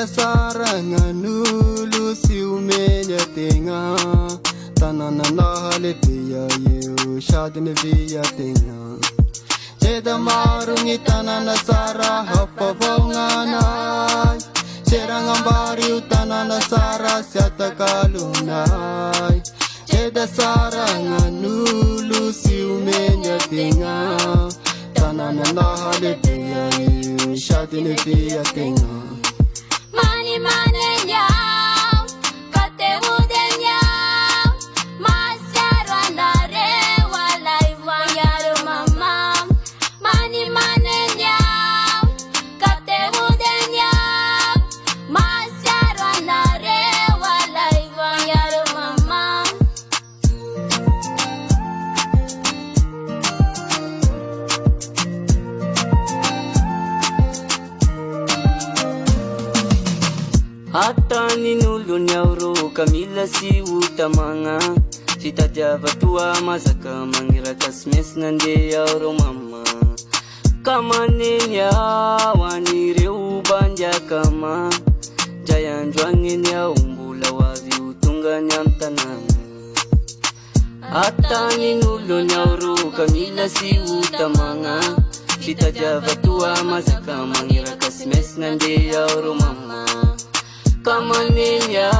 dasara nganulu si umenya tenga tanana nahale pia yu shadine via tenga Jeda marungi tanana sara hapavongana Seranambary tanana sara siata kalunay Jeda sara nganulu si umenya tenga tanana nahale pia yu shadine via tenga Manimanina, katewudenya, masyaranare walai wanyaru mama. Manimanina, katewudenya, masyaranare walai wanyaru mama. Hata ninulu nyauro kamila si utamanga Fitadiava tua masaka mangira kasmes nande yauro mama Kamanenya wanire ubanja kama Jayanjwangenya umbula wazi utunga nyamtanana Hata ninulu nyauro kamila si utamanga Fitadiava tua masaka mangira kasmes nande yauro mama Kamanenya